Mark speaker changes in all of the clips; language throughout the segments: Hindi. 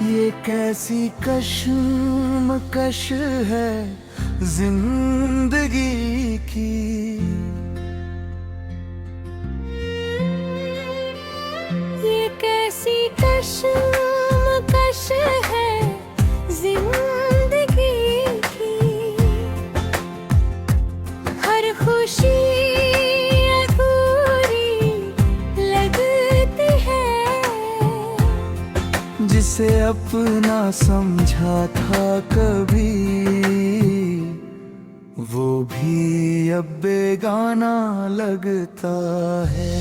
Speaker 1: ये कैसी कश्मकश है जिंदगी की।
Speaker 2: ये कैसी कश्मकश है जिंदगी की। हर खुशी अधूरी लगती है।
Speaker 1: जिसे अपना समझा था कभी, वो भी अब बेगाना लगता है।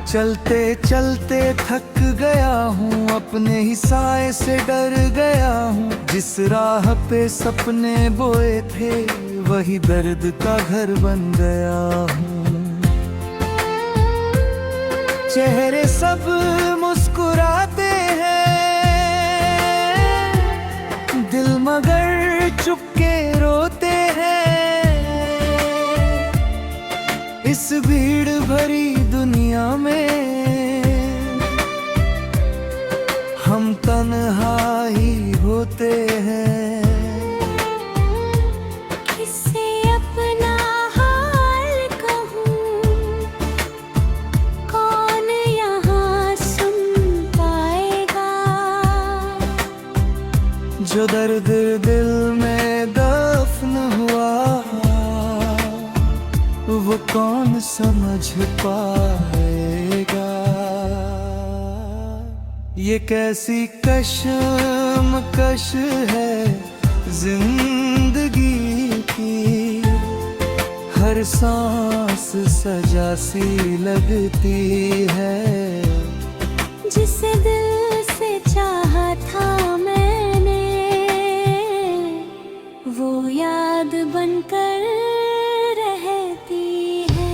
Speaker 1: चलते चलते थक गया हूँ, अपने ही साए से डर गया हूँ। जिस राह पे सपने बोए थे, वही दर्द का घर बन गया हूँ। चेहरे सब मुस्कुराते हैं, दिल मगर चुपके रोते हैं। इस भीड़ भरी दुनिया में हम तन्हा ही होते हैं।
Speaker 2: किससे अपना हाल कहूँ, कौन यहाँ सुन पाएगा।
Speaker 1: जो दर्द दिल में दफन हुआ, वो कौन समझ पाएगा। ये कैसी कश्मकश है जिंदगी की। हर सांस सजा सी लगती है।
Speaker 2: जिसे दिल से चाहा था मैंने, वो याद बनकर रहती है।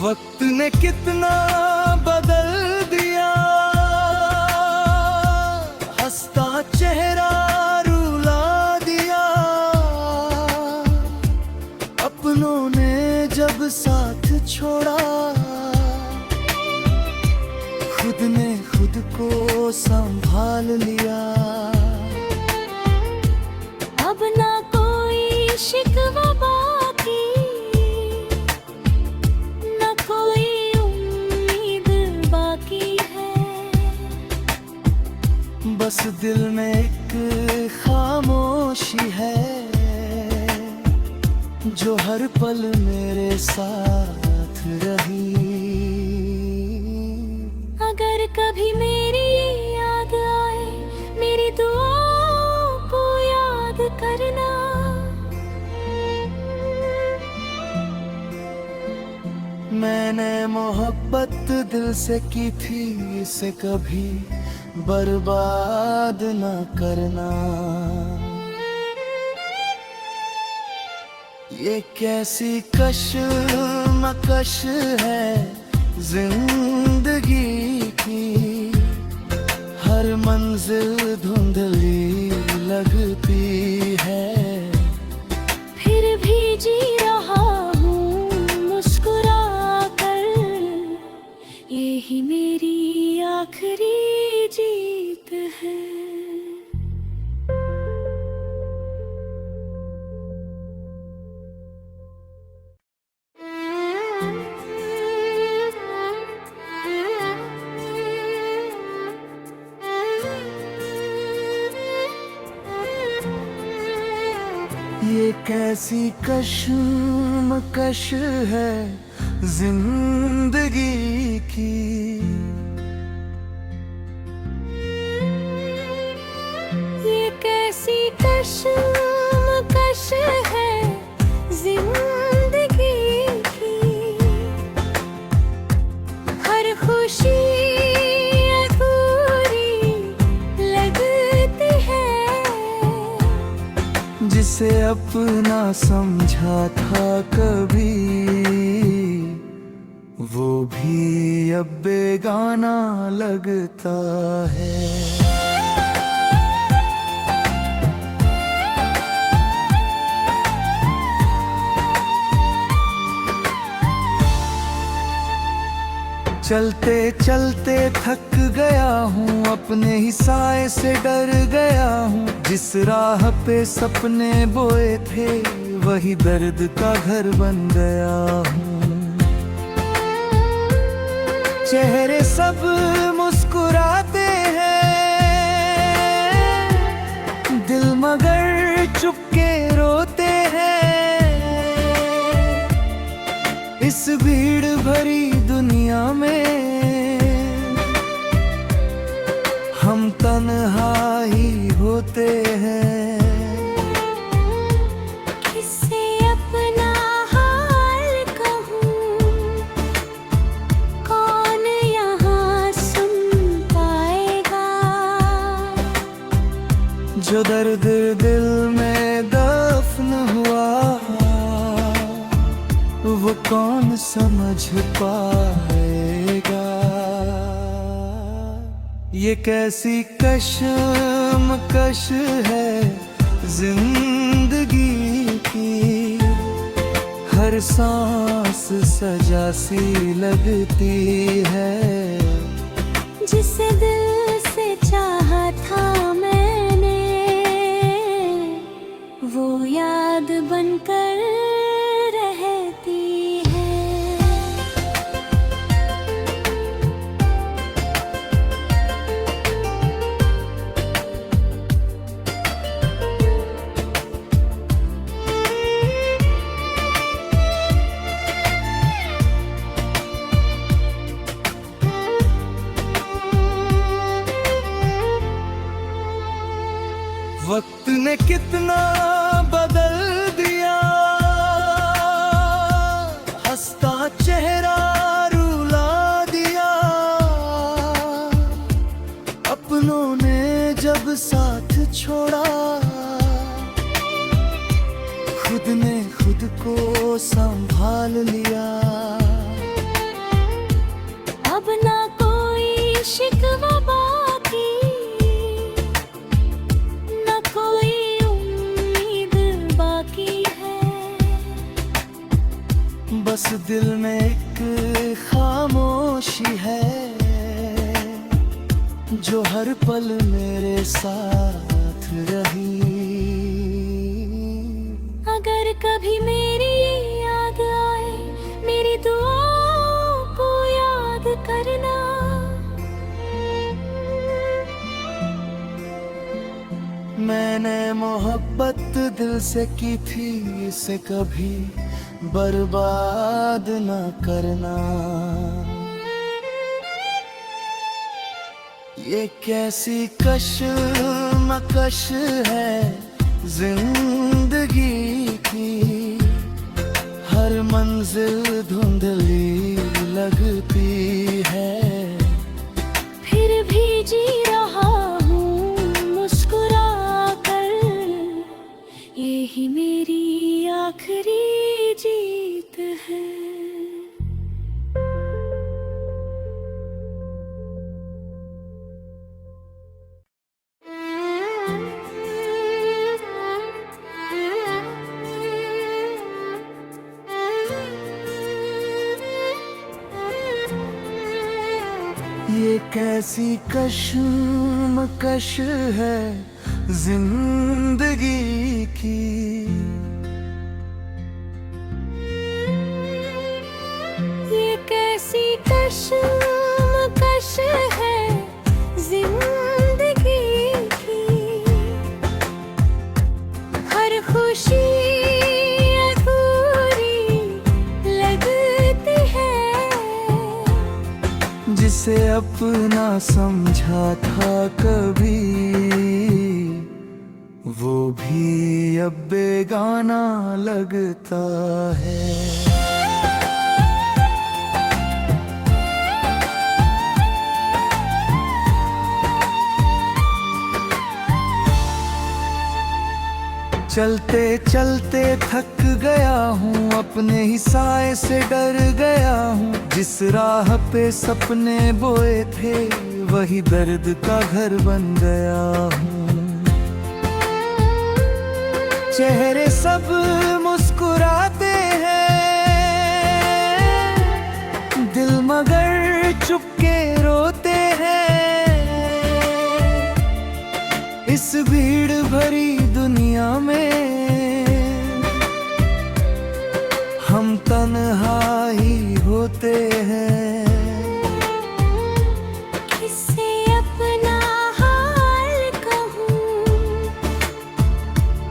Speaker 1: वक्त ने कितना बदल दिया, हंसता चेहरा रुला दिया। अपनों ने जब साथ छोड़ा, खुद ने खुद को संभाल लिया।
Speaker 2: अब ना कोई शिकवा बाकी, ना कोई उम्मीद बाकी है।
Speaker 1: बस दिल में एक खामोशी है, जो हर पल मेरे साथ रही।
Speaker 2: अगर कभी मेरी याद आए, मेरी दुआओं को याद करना।
Speaker 1: मैंने मोहब्बत दिल से की थी, इसे कभी बर्बाद न करना। ये कैसी कश्मकश है जिंदगी की। हर मंजिल धुंधली लगती है।
Speaker 2: फिर भी जी रहा हूँ मुस्कुरा कर, यही मेरी आखिरी जीत है।
Speaker 1: ये कैसी कश्मकश है जिंदगी की। जिसे अपना समझा था कभी, वो भी अब बेगाना लगता है। चलते चलते थक गया हूँ, अपने ही साए से डर गया हूँ। जिस राह पे सपने बोए थे, वही दर्द का घर बन गया हूँ। चेहरे सब मुस्कुराते हैं, दिल मगर चुपके रोते हैं। इस भीड़ भरी दुनिया में हम तन्हा ही होते हैं।
Speaker 2: किससे अपना हाल कहूँ, कौन यहाँ सुन पाएगा।
Speaker 1: जो दर्द दिल में दफन हुआ, वो कौन समझ पाएगा। ये कैसी कशमकश है जिंदगी की, हर सांस सजा सी लगती है।
Speaker 2: जिसे दिल से चाहा था मैंने, वो याद बनकर रहती है।
Speaker 1: वक्त ने कितना बदल दिया, हंसता चेहरा रुला दिया। अपनों ने जब साथ छोड़ा, खुद ने खुद को संभाल लिया।
Speaker 2: अब ना कोई शिकवा बाकी, ना कोई उम्मीद बाकी है।
Speaker 1: बस दिल में एक खामोशी है, जो हर पल मेरे साथ रही।
Speaker 2: अगर कभी मेरी याद आए, मेरी दुआओं को याद करना।
Speaker 1: मैंने मोहब्बत दिल से की थी, इसे कभी बर्बाद न करना। ये कैसी कशमकश है जिंदगी की, हर मंजिल धुंधली लगती है।
Speaker 2: फिर भी जी रहा हूँ मुस्कुरा कर, यही मेरी आखिरी जीत है।
Speaker 1: ये कैसी कशमकश है जिंदगी की,
Speaker 2: ये कैसी कशमकश है जिंदगी की। हर खुशी अधूरी लगती है।
Speaker 1: जिसे अपना समझा था कभी, वो भी अब बेगाना लगता है। चलते चलते थक गया हूँ, अपने ही साए से डर गया हूँ। जिस राह पे सपने बोए थे वही दर्द का घर बन गया हूँ। चेहरे सब मुस्कुराते हैं, दिल मगर चुपके रोते हैं। इस भीड़ भरी दुनिया में हम तन्हा ही होते हैं।
Speaker 2: किससे अपना हाल कहूँ,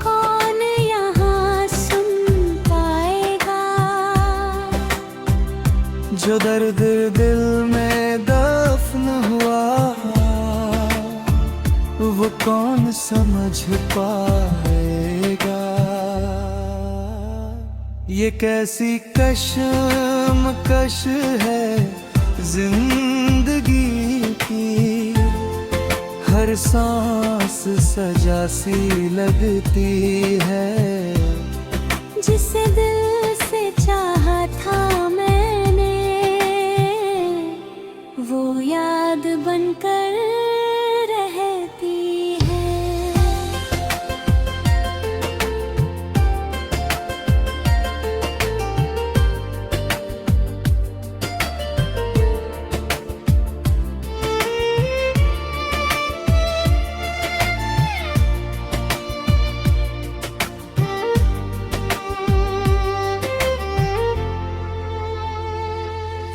Speaker 2: कौन यहाँ सुन पाएगा।
Speaker 1: जो दर्द दिल में दफन हुआ वो कौन समझ पाएगा। ये कैसी कशमकश है जिंदगी की, हर सांस सजा सी लगती है।
Speaker 2: जिसे दिल से चाहा था मैंने, वो याद बनकर रहती है।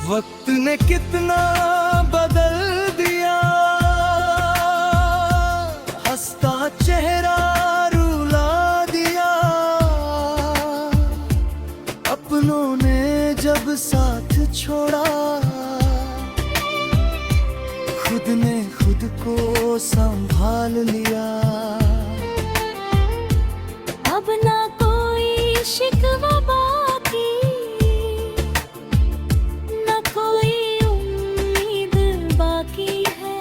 Speaker 1: वक्त ने कितना बदल दिया, हंसता चेहरा रुला दिया। अपनों ने जब साथ छोड़ा, खुद ने खुद को संभाल लिया।
Speaker 2: अब ना कोई शिकवा बाकी, ना कोई उम्मीद बाकी है।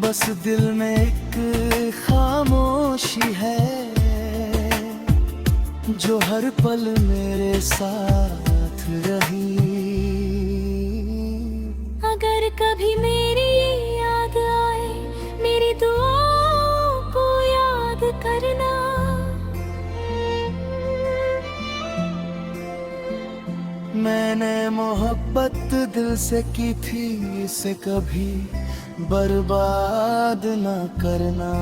Speaker 1: बस दिल में एक खामोशी है जो हर पल मेरे साथ रही।
Speaker 2: अगर कभी मेरी याद आए, मेरी दुआओं को याद करना।
Speaker 1: मैंने मोहब्बत दिल से की थी, इसे कभी बर्बाद न करना।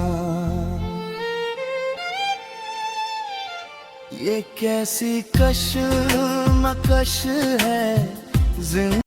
Speaker 1: ये कैसी कशमकश है जिंदगी।